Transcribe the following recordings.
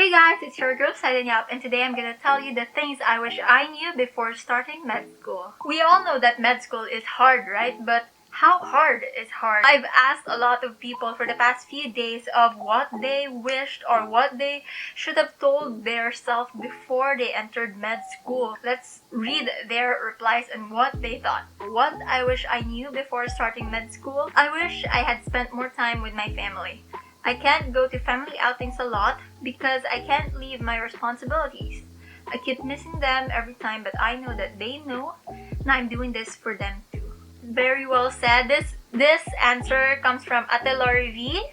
Hey guys, it's your girl signing up, and today I'm gonna tell you the things I wish I knew before starting med school. We all know that med school is hard, right? But how hard is hard? I've asked a lot of people for the past few days of what they wished or what they should have told their self before they entered med school. Let's read their replies and what they thought. What I wish I knew before starting med school. I wish I had spent more time with my family. I can't go to family outings a lot because I can't leave my responsibilities. I keep missing them every time, but I know that they know and I'm doing this for them too. Very well said. This answer comes from Ate Lori V.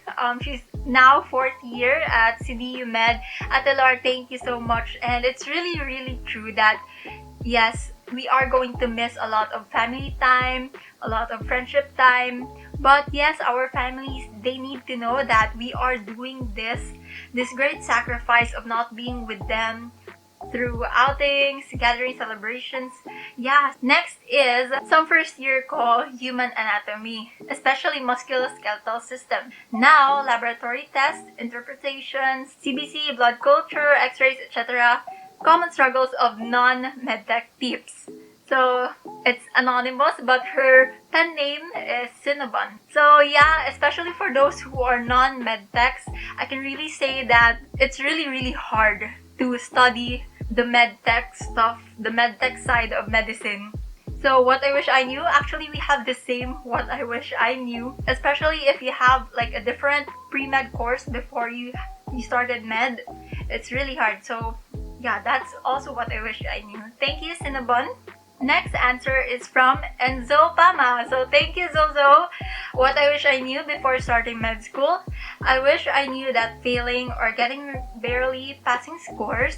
She's now 4th year at CDU Med. Ate Lori, thank you so much. And it's really true that yes, we are going to miss a lot of family time, a lot of friendship time. But yes, our families, they need to know that we are doing this great sacrifice of not being with them through outings, gathering celebrations. Yeah, next is some first year call human anatomy, especially musculoskeletal system. Now, laboratory tests, interpretations, CBC, blood culture, x-rays, etc. Common struggles of non-medtech peeps. So, it's anonymous, but her pen name is Cinnabon. So yeah, especially for those who are non-medtechs, I can really say that it's really hard to study the medtech stuff, the medtech side of medicine. So what I wish I knew, actually we have the same what I wish I knew, especially if you have like a different pre-med course before you started med. It's really hard. So yeah, that's also what I wish I knew. Thank you, Cinnabon. Next answer is from Enzo Pama. So thank you, Zozo. What I wish I knew before starting med school. I wish I knew that failing or getting barely passing scores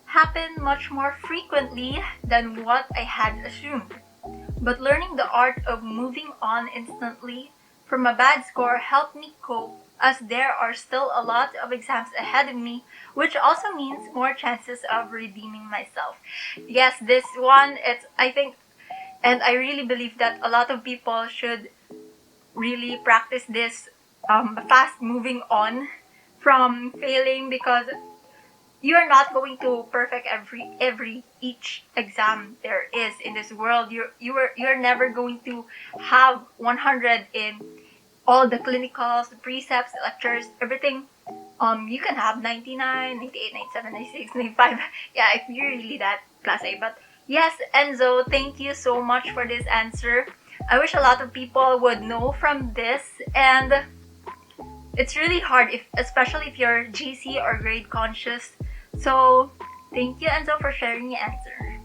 happen much more frequently than what I had assumed. But learning the art of moving on instantly from a bad score helped me cope, as there are still a lot of exams ahead of me, which also means more chances of redeeming myself. Yes, this one, I think, and I really believe that a lot of people should really practice this fast moving on from failing, because you're not going to perfect each exam there is in this world. You're never going to have 100 in all the clinicals, the precepts, lectures, everything. You can have 99, 98, 97, 96, 95. Yeah, if you're really that class A. But yes, Enzo, thank you so much for this answer. I wish a lot of people would know from this, and it's really hard, especially if you're GC or grade conscious. So thank you, Enzo, for sharing your answer.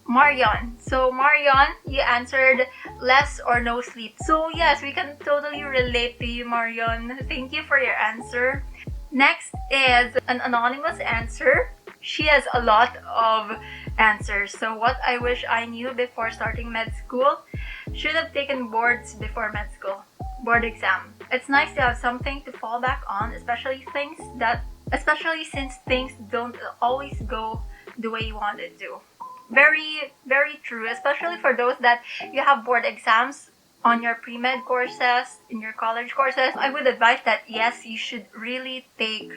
Marion. So Marion, you answered less or no sleep. So yes, we can totally relate to you, Marion. Thank you for your answer. Next is an anonymous answer. She has a lot of answers. So what I wish I knew before starting med school. Should have taken boards before med school. Board exam. It's nice to have something to fall back on, especially since things don't always go the way you want it to. Very true, especially for those that you have board exams on your pre-med courses, in your college courses. I would advise that yes, you should really take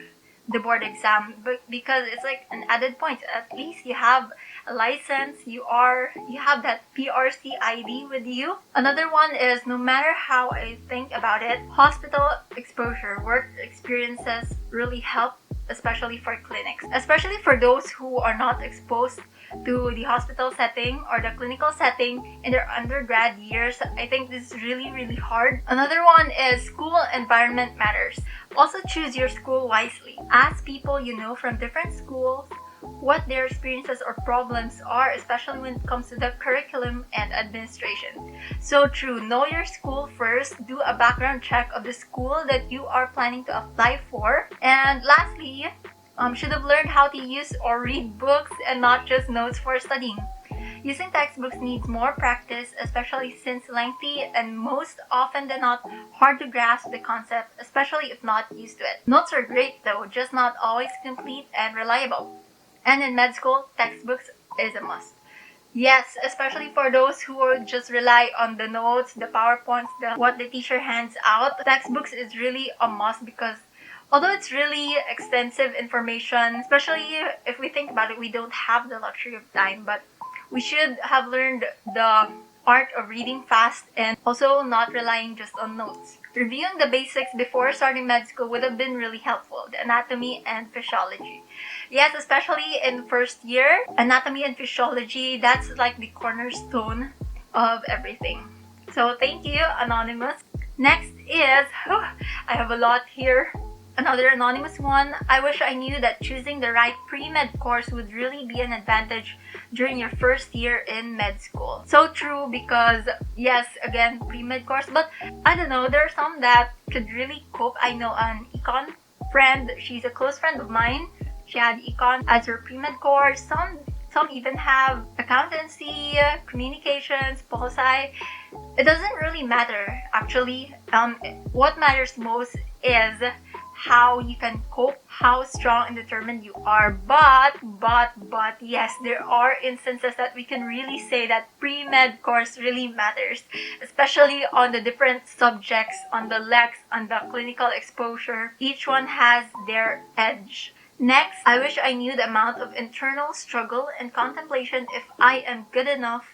the board exam, because it's like an added point. At least you have a license, you have that PRC ID with you. Another one is, no matter how I think about it, hospital exposure, work experiences really help, especially for clinics. Especially for those who are not exposed to the hospital setting or the clinical setting in their undergrad years, I think this is really hard. Another one is school environment matters. Also choose your school wisely. Ask people you know from different schools what their experiences or problems are, especially when it comes to the curriculum and administration. So true, know your school first, do a background check of the school that you are planning to apply for. And lastly, should have learned how to use or read books and not just notes for studying. Using textbooks needs more practice, especially since lengthy and most often than not hard to grasp the concept, especially if not used to it. Notes are great though, just not always complete and reliable. And in med school, textbooks is a must. Yes, especially for those who will just rely on the notes, the PowerPoints, what the teacher hands out. Textbooks is really a must, because Although it's really extensive information, especially if we think about it, we don't have the luxury of time, but we should have learned the art of reading fast and also not relying just on notes. Reviewing the basics before starting med school would have been really helpful, the anatomy and physiology. Yes, especially in first year, anatomy and physiology, that's like the cornerstone of everything. So thank you, Anonymous. Next is, I have a lot here. Another anonymous one. I wish I knew that choosing the right pre-med course would really be an advantage during your first year in med school. So true, because yes, again, pre-med course, but I don't know, there are some that could really cope. I know an econ friend, she's a close friend of mine. She had econ as her pre-med course. Some even have accountancy, communications, poli-sci. It doesn't really matter, actually. What matters most is how you can cope, how strong and determined you are. But yes, there are instances that we can really say that pre-med course really matters, especially on the different subjects, on the lex, on the clinical exposure. Each one has their edge. Next, I wish I knew the amount of internal struggle and contemplation if I am good enough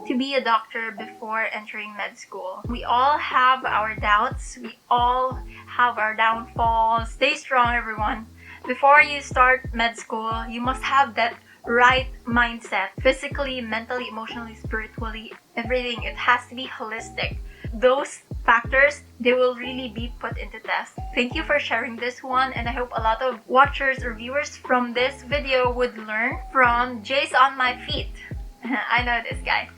to be a doctor before entering med school. We all have our doubts. We all have our downfalls. Stay strong, everyone. Before you start med school, you must have that right mindset. Physically, mentally, emotionally, spiritually, everything. It has to be holistic. Those factors, they will really be put into test. Thank you for sharing this one, and I hope a lot of watchers or viewers from this video would learn from Jace on my feet. I know this guy.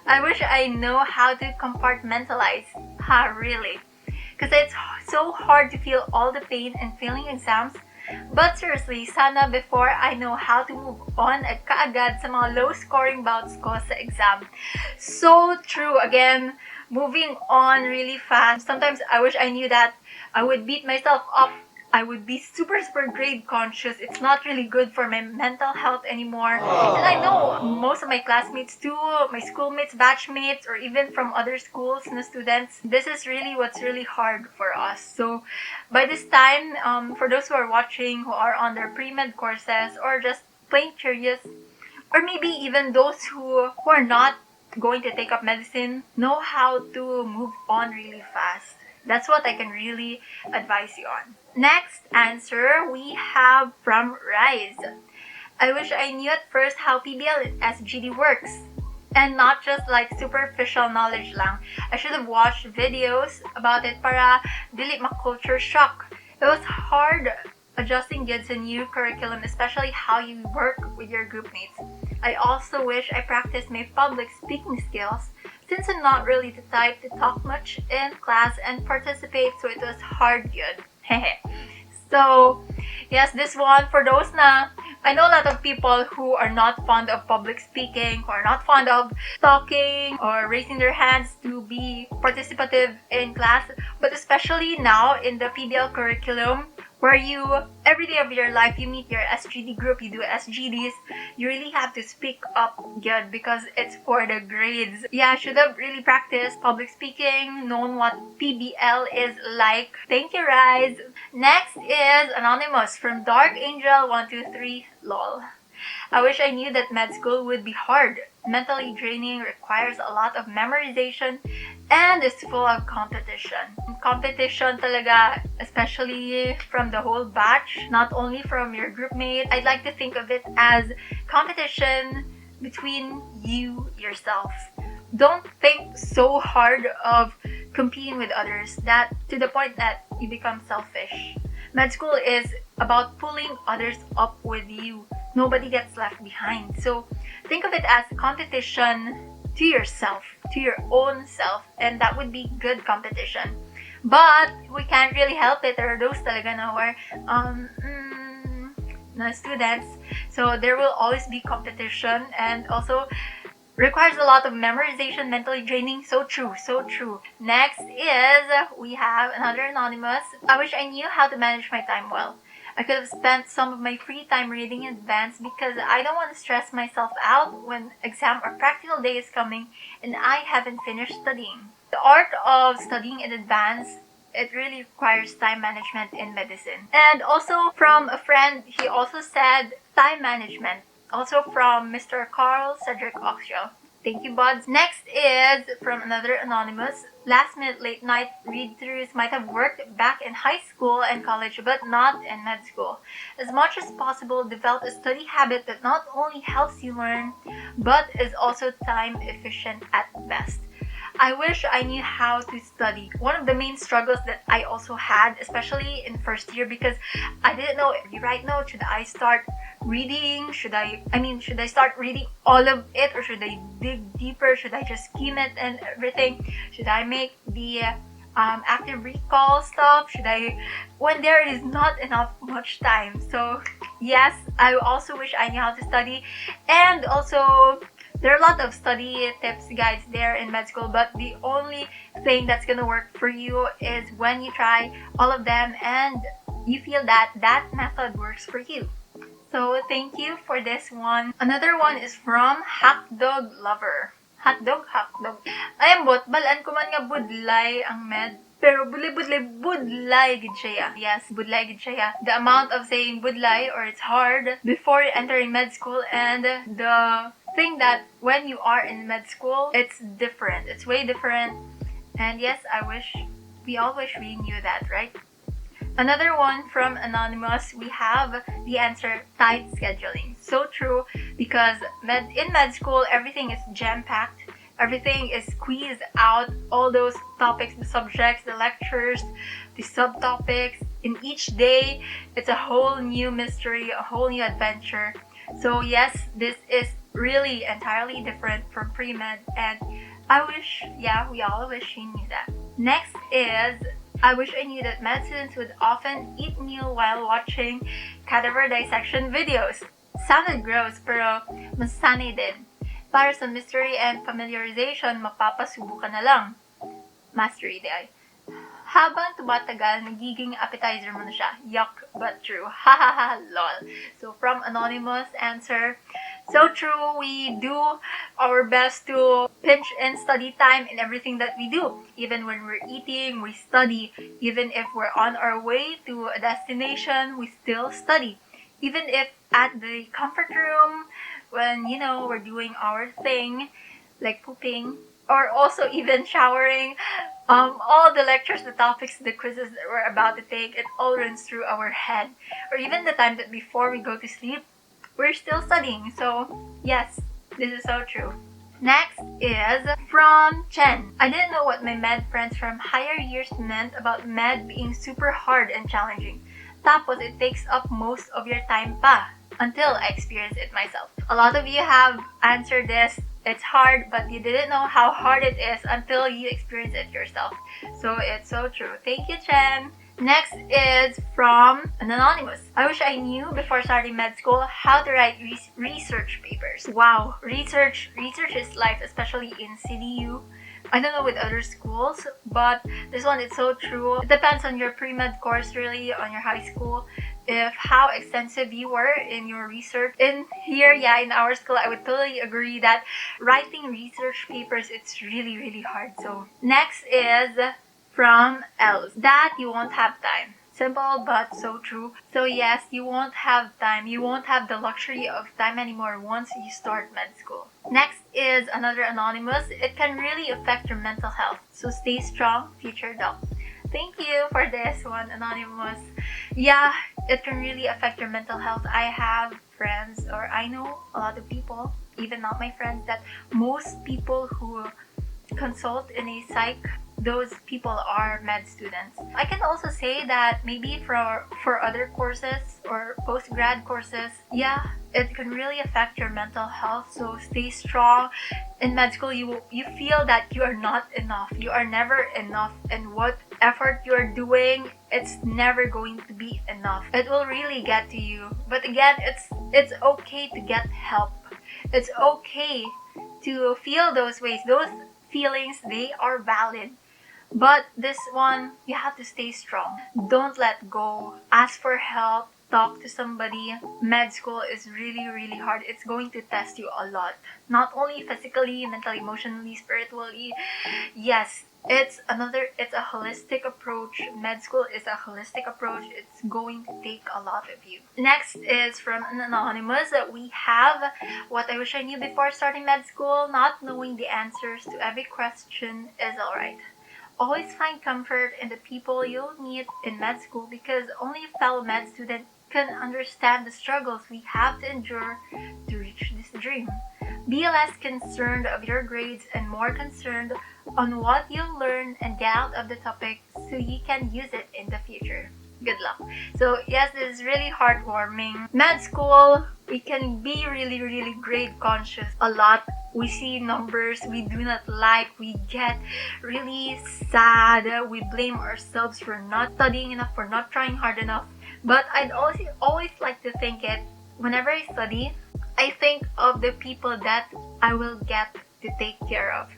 I wish I know how to compartmentalize. Really? Because it's so hard to feel all the pain and failing exams. But seriously, sana before I know how to move on at kaagad sa mga low-scoring bouts ko sa exam. So true. Again, moving on really fast. Sometimes I wish I knew that I would beat myself up. I would be super grade conscious. It's not really good for my mental health anymore. And I know most of my classmates too, my schoolmates, batchmates, or even from other schools na students, this is really what's really hard for us. So by this time, for those who are watching, who are on their pre-med courses, or just plain curious, or maybe even those who are not going to take up medicine, know how to move on really fast. That's what I can really advise you on. Next answer we have from Rise. I wish I knew at first how PBL and SGD works, and not just like superficial knowledge lang. I should have watched videos about it para dili ma-culture shock. It was hard adjusting kids a new curriculum, especially how you work with your group mates. I also wish I practiced my public speaking skills, since I'm not really the type to talk much in class and participate, so it was hard good. So, yes, this one, for those na, I know a lot of people who are not fond of public speaking, who are not fond of talking or raising their hands to be participative in class, but especially now in the PBL curriculum, where you, every day of your life, you meet your SGD group, you do SGDs, you really have to speak up good because it's for the grades. Yeah, I should have really practiced public speaking, known what PBL is like. Thank you, Rise. Next is Anonymous from Dark Angel 123 lol. I wish I knew that med school would be hard, mentally draining, requires a lot of memorization, and is full of competition. Competition talaga, especially from the whole batch, not only from your group mate. I'd like to think of it as competition between you yourself. Don't think so hard of competing with others that to the point that you become selfish. Med school is about pulling others up with you. Nobody gets left behind. So think of it as competition to yourself, to your own self, and that would be good competition. But we can't really help it. There are those talaga na who are na students. So there will always be competition, and also requires a lot of memorization, mentally draining. So true, so true. Next is, we have another Anonymous. I wish I knew how to manage my time well. I could have spent some of my free time reading in advance because I don't want to stress myself out when exam or practical day is coming and I haven't finished studying. The art of studying in advance it really requires time management in medicine. And also from a friend, he also said time management. Also from Mr. Carl Cedric Oxshell. Thank you, buds. Next is from another anonymous. Last minute late night read-throughs might have worked back in high school and college, but not in med school. As much as possible, develop a study habit that not only helps you learn, but is also time efficient at best. I wish I knew how to study. One of the main struggles that I also had, especially in first year, because I didn't know right now, should I start reading? Should I start reading all of it, or should I dig deeper? Should I just skim it and everything? Should I make the active recall stuff? When there is not enough much time? So yes, I also wish I knew how to study. And also, there are a lot of study tips, guides there in med school, but the only thing that's gonna work for you is when you try all of them and you feel that that method works for you. So thank you for this one. Another one is from Hotdog Lover. Hotdog. Ayambot, balaan ko man nga budlay ang med. Pero budlay gid siya. Yes, budlay gid siya. The amount of saying budlay, or it's hard before entering med school, and the thing that when you are in med school, it's different. It's way different. And yes, we all wish we knew that, right? Another one from Anonymous, we have the answer, tight scheduling. So true, because in med school, everything is jam-packed. Everything is squeezed out, all those topics, the subjects, the lectures, the subtopics. In each day, it's a whole new mystery, a whole new adventure. So yes, this is really entirely different from pre-med, and we all wish we knew that. Next is, I wish I knew that med students would often eat meal while watching cadaver dissection videos. Sounded gross, pero masanay din. Para sa mystery and familiarization, mapapasubo ka na lang. Mastery day. Habang tumatagal, nagiging appetizer mo na siya. Yuck, but true. Hahaha, lol. So from Anonymous answer, so true, we do our best to pinch in study time in everything that we do. Even when we're eating, we study. Even if we're on our way to a destination, we still study. Even if at the comfort room, when, we're doing our thing, like pooping, or also even showering, all the lectures, the topics, the quizzes that we're about to take, it all runs through our head. Or even the time that before we go to sleep, we're still studying. So yes, this is so true. Next is from Chen. I didn't know what my med friends from higher years meant about med being super hard and challenging. Tapos it takes up most of your time pa, until I experienced it myself. A lot of you have answered this. It's hard, but you didn't know how hard it is until you experience it yourself. So it's so true. Thank you, Chen. Next is from an anonymous. I wish I knew before starting med school how to write research papers. Wow, research is life, especially in CDU. I don't know with other schools, but this one is so true. It depends on your pre-med course, really, on your high school, if how extensive you were in your research. In here, in our school, I would totally agree that writing research papers, it's really, really hard. So next is from Els. That you won't have time. Simple but so true. So yes, you won't have time. You won't have the luxury of time anymore once you start med school. Next is another anonymous. It can really affect your mental health. So stay strong, future doc. Thank you for this one, anonymous. Yeah, it can really affect your mental health. I have friends, or I know a lot of people, even not my friends, that most people who consult in a psych, those people are med students. I can also say that maybe for other courses or post-grad courses, it can really affect your mental health. So stay strong. In med school, you feel that you are not enough. You are never enough, and what effort you are doing, it's never going to be enough. It will really get to you. But again, it's okay to get help. It's okay to feel those ways. Those feelings, they are valid. But this one, you have to stay strong. Don't let go. Ask for help. Talk to somebody. Med school is really, really hard. It's going to test you a lot. Not only physically, mentally, emotionally, spiritually. Yes, It's a holistic approach. Med school is a holistic approach. It's going to take a lot of you. Next is from an anonymous. We have what I wish I knew before starting med school. Not knowing the answers to every question is alright. Always find comfort in the people you'll meet in med school, because only a fellow med student can understand the struggles we have to endure to reach this dream. Be less concerned of your grades and more concerned on what you'll learn and get out of the topic so you can use it in the future. Good luck. So yes, this is really heartwarming. Med school, we can be really grade conscious a lot. We see numbers we do not like, we get really sad, we blame ourselves for not studying enough, for not trying hard enough. But I'd always like to think it, whenever I study, I think of the people that I will get to take care of.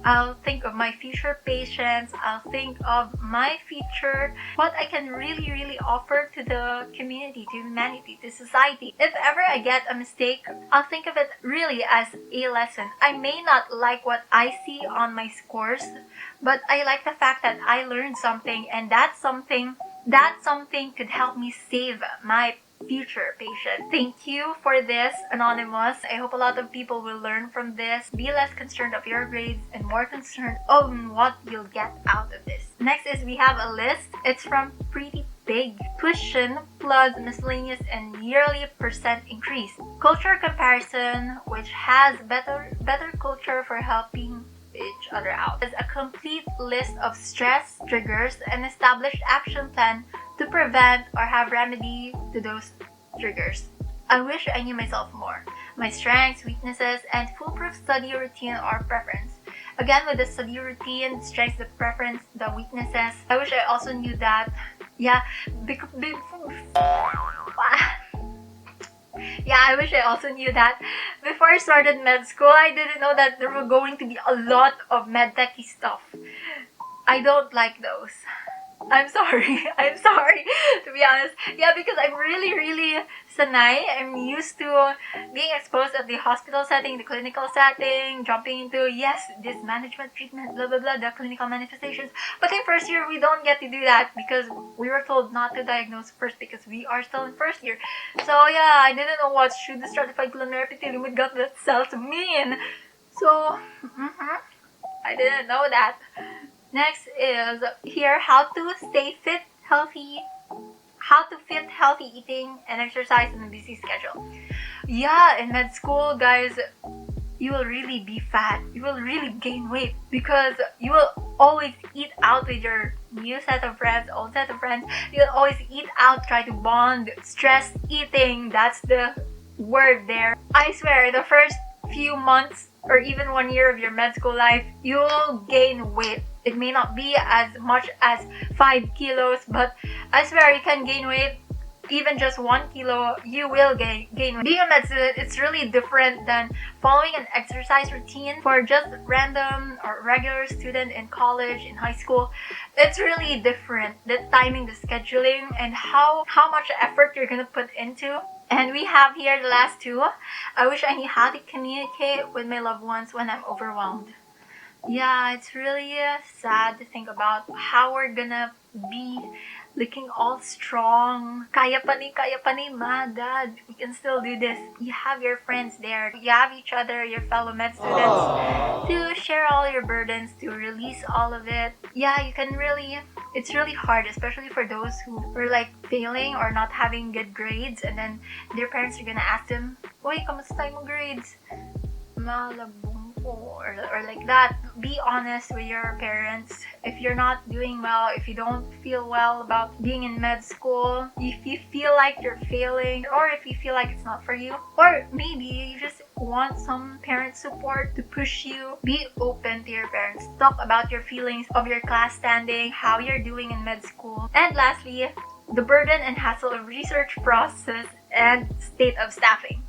I'll think of my future patients. I'll think of my future, what I can really offer to the community, to humanity, to society. If ever I get a mistake, I'll think of it really as a lesson. I may not like what I see on my scores, but I like the fact that I learned something, and that something could help me save my future patient. Thank you for this, Anonymous. I hope a lot of people will learn from this. Be less concerned of your grades and more concerned on what you'll get out of this. Next is we have a list. It's from Pretty Big. Tuition plus miscellaneous and yearly percent increase. Culture comparison, which has better culture for helping each other out. There's a complete list of stress triggers and established action plan to prevent or have remedy to those triggers. I wish I knew myself more. My strengths, weaknesses, and foolproof study routine or preference. Again, with the study routine, strengths, the preference, the weaknesses, I wish I also knew that. Yeah, I wish I also knew that. Before I started med school, I didn't know that there were going to be a lot of medtechy stuff. I don't like those. I'm sorry, to be honest. Yeah, because I'm really sanay. I'm used to being exposed at the hospital setting, the clinical setting, jumping into, yes, this management treatment, blah blah blah, the clinical manifestations. But in first year, we don't get to do that because we were told not to diagnose first because we are still in first year. So yeah, I didn't know what pseudostratified pulmonary epithelium with gut cells mean. So, I didn't know that. Next is here, how to stay fit, healthy, how to fit healthy eating and exercise in a busy schedule. Yeah, in med school, guys, you will really be fat. You will really gain weight because you will always eat out with your new set of friends, old set of friends. You'll always eat out, try to bond. Stress eating, that's the word there. I swear, the first few months or even 1 year of your med school life, you'll gain weight. It may not be as much as 5 kilos, but I swear you can gain weight. Even just 1 kilo, you will gain weight. Being a med student, it's really different than following an exercise routine for just random or regular student in college, in high school. It's really different. The timing, the scheduling, and how much effort you're gonna put into. And we have here the last two. I wish I knew how to communicate with my loved ones when I'm overwhelmed. Yeah, it's really sad to think about how we're gonna be looking all strong. Kaya pa ni, ma, dad. We can still do this. You have your friends there. You have each other, your fellow med students, to share all your burdens, to release all of it. Yeah, you can really, it's really hard, especially for those who were like failing or not having good grades, and then their parents are gonna ask them, "Uy, kamusta mo grades?" Malabong. Or like that. Be honest with your parents. If you're not doing well, if you don't feel well about being in med school, if you feel like you're failing, or if you feel like it's not for you, or maybe you just want some parent support to push you, be open to your parents. Talk about your feelings of your class standing, how you're doing in med school. And lastly, the burden and hassle of research process and state of staffing.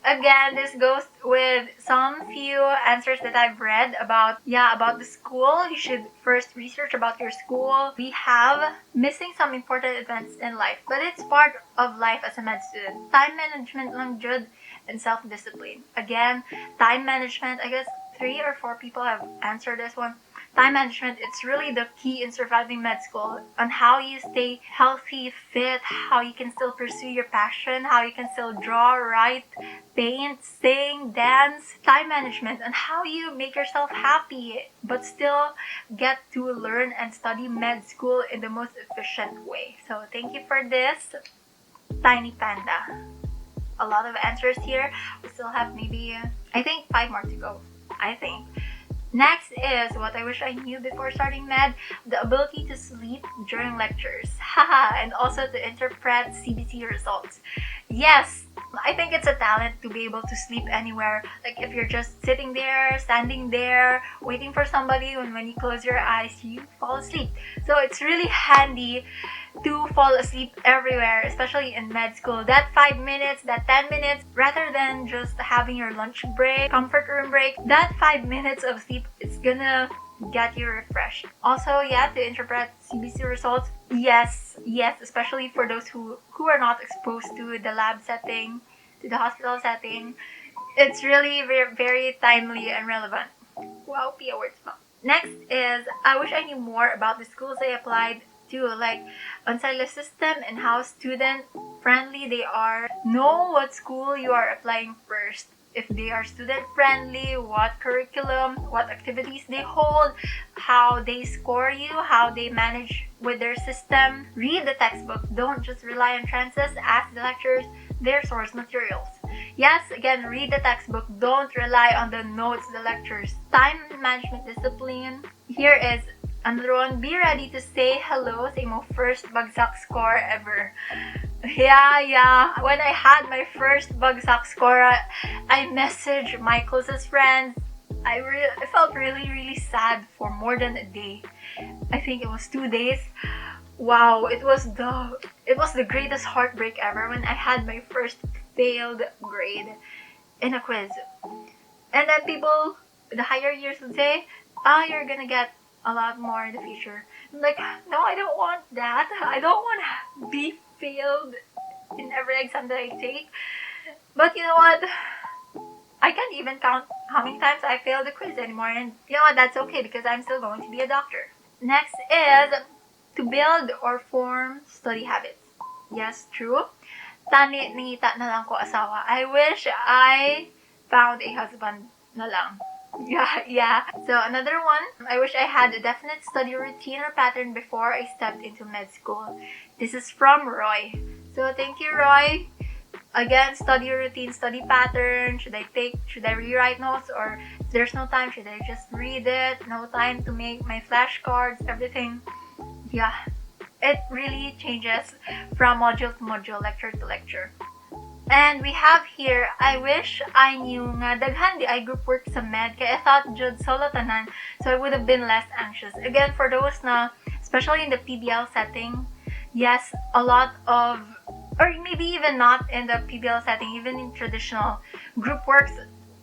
Again, this goes with some few answers that I've read about the school. You should first research about your school. We have missing some important events in life, but it's part of life as a med student. Time management lang jud and self-discipline. Again, time management, I guess 3 or 4 people have answered this one. Time management, it's really the key in surviving med school, on how you stay healthy, fit, how you can still pursue your passion, how you can still draw, write, paint, sing, dance. Time management, and how you make yourself happy but still get to learn and study med school in the most efficient way. So thank you for this, Tiny Panda. A lot of answers here. We still have maybe, I think, 5 more to go. I think. Next is what I wish I knew before starting med, the ability to sleep during lectures. Haha, and also to interpret CBT results. Yes, I think it's a talent to be able to sleep anywhere. Like if you're just sitting there, standing there, waiting for somebody, when you close your eyes, you fall asleep. So it's really handy to fall asleep everywhere, especially in med school. That 5 minutes, that 10 minutes, rather than just having your lunch break, comfort room break, that 5 minutes of sleep is gonna get you refreshed. Also, yeah, to interpret CBC results, yes, especially for those who are not exposed to the lab setting, to the hospital setting, it's really very, very timely and relevant. Wow, Pia words pa. Next is, I wish I knew more about the schools I applied to, like Onsala system and how student friendly they are. Know what school you are applying first. If they are student friendly, what curriculum, what activities they hold, how they score you, how they manage with their system. Read the textbook. Don't just rely on trances. Ask the lecturers their source materials. Yes, again, read the textbook. Don't rely on the notes, the lectures. Time management discipline. Here is another one. Be ready to say hello sa imong first bagsak score ever. Yeah. When I had my first bagsak score, I messaged my closest friends. I felt really sad for more than a day. I think it was 2 days. Wow, it was the greatest heartbreak ever when I had my first failed grade in a quiz. And then people, the higher years would say, you're gonna get a lot more in the future. I'm like, no, I don't want that. I don't want to be failed in every exam that I take. But you know what? I can't even count how many times I failed the quiz anymore. And you know what? That's okay because I'm still going to be a doctor. Next is to build or form study habits. Yes, true. Tani nangita na lang ko asawa. I wish I found a husband na lang. Yeah. So another one, I wish I had a definite study routine or pattern before I stepped into med school. This is from Roy. So thank you, Roy. Again, study routine, study pattern. Should I rewrite notes, or if there's no time, should I just read it? No time to make my flashcards, everything. Yeah, it really changes from module to module, lecture to lecture. And we have here, I wish I knew nga daghan di I group work sa med, kaya I thought jud solo tanan, so I would have been less anxious. Again, for those na, especially in the PBL setting, yes, a lot of, or maybe even not in the PBL setting, even in traditional, group works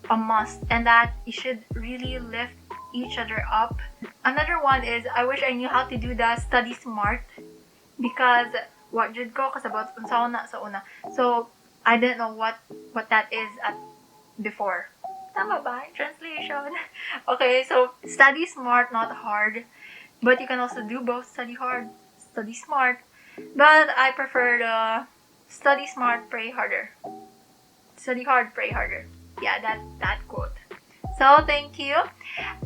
a must, and that you should really lift each other up. Another one is, I wish I knew how to do the study smart, because what jud ko kasabot sa una. So I didn't know what that is before. Tama ba? Translation. Okay, so study smart, not hard. But you can also do both, study hard, study smart. But I prefer the study smart, pray harder. Study hard, pray harder. Yeah, that quote. So thank you.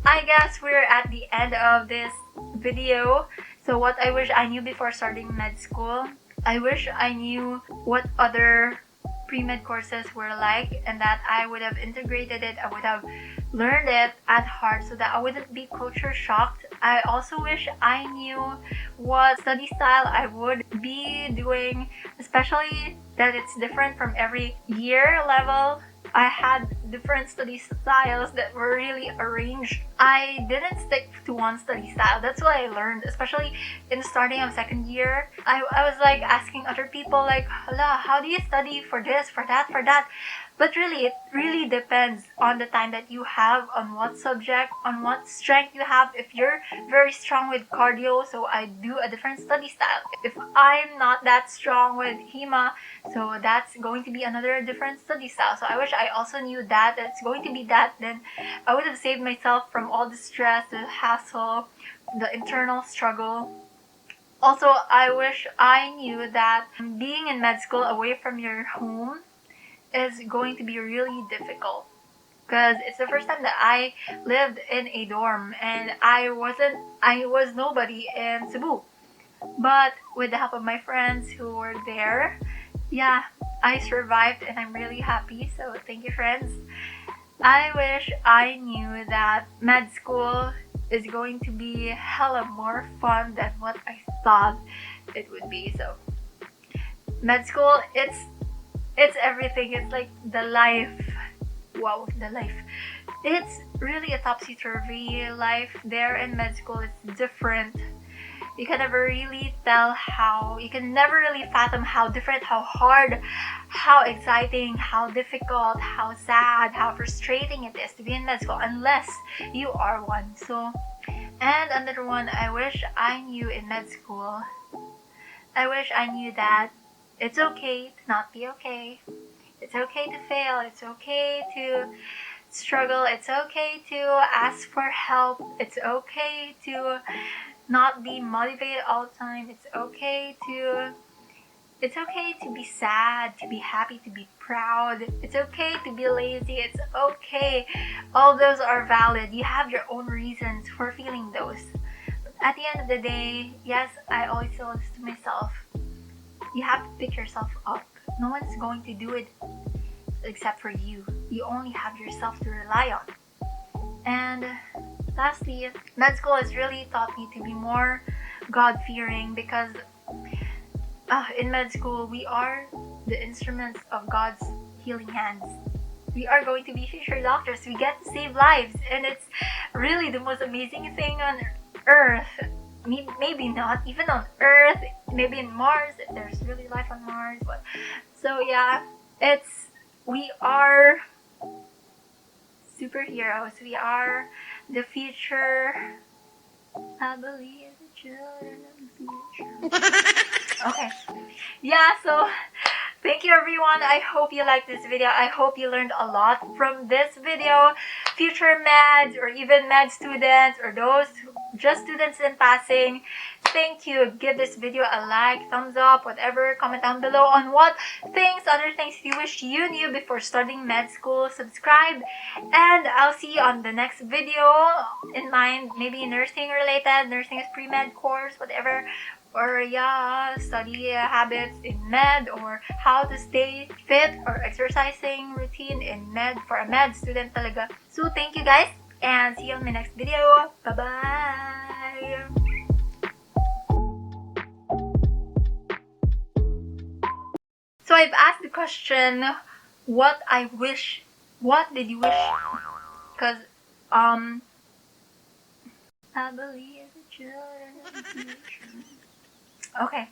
I guess we're at the end of this video. So what I wish I knew before starting med school. I wish I knew what other pre-med courses were like, and that I would have integrated it, I would have learned it at heart so that I wouldn't be culture shocked. I also wish I knew what study style I would be doing, especially that it's different from every year level. I had different study styles that were really arranged. I didn't stick to one study style. That's what I learned, especially in the starting of second year. I was like asking other people like, hala, how do you study for this, for that, for that? But really, it really depends on the time that you have, on what subject, on what strength you have. If you're very strong with cardio, so I do a different study style. If I'm not that strong with HEMA, so that's going to be another different study style. So I wish I also knew that that, it's going to be that, then I would have saved myself from all the stress, the hassle, the internal struggle. Also, I wish I knew that being in med school away from your home is going to be really difficult, because it's the first time that I lived in a dorm and I was nobody in Cebu. But with the help of my friends who were there, yeah, I survived and I'm really happy. So thank you, friends. I wish I knew that med school is going to be hella more fun than what I thought it would be. So med school, it's everything. It's like the life. Wow, the life. It's really a topsy-turvy life there in med school. It's different. You can never really fathom how different, how hard, how exciting, how difficult, how sad, how frustrating it is to be in med school unless you are one. So, and another one I wish I knew in med school, I wish I knew that it's okay to not be okay. It's okay to fail. It's okay to struggle. It's okay to ask for help. It's okay to not be motivated all the time. It's okay to be sad, to be happy, to be proud. It's okay to be lazy. It's okay. All those are valid. You have your own reasons for feeling those. But at the end of the day, yes, I always tell this to myself. You have to pick yourself up. No one's going to do it except for you. You only have yourself to rely on. And lastly, med school has really taught me to be more God-fearing, because in med school, we are the instruments of God's healing hands. We are going to be future doctors. We get to save lives, and it's really the most amazing thing on earth. Maybe not even on earth, maybe in Mars, if there's really life on Mars. But so yeah, we are superheroes. We are the future. I believe the children of the future. Okay. Yeah, so thank you everyone. I hope you liked this video. I hope you learned a lot from this video. Future meds or even med students or those just students in passing, thank you. Give this video a like, thumbs up, whatever. Comment down below on what other things you wish you knew before starting med school. Subscribe, and I'll see you on the next video in mind. Maybe nursing related. Nursing is pre-med course, whatever. Or yeah, study habits in med, or how to stay fit, or exercising routine in med for a med student talaga. So thank you guys, and see you on my next video. Bye-bye! So I've asked the question, what did you wish? Because, I believe the children of the future. Okay.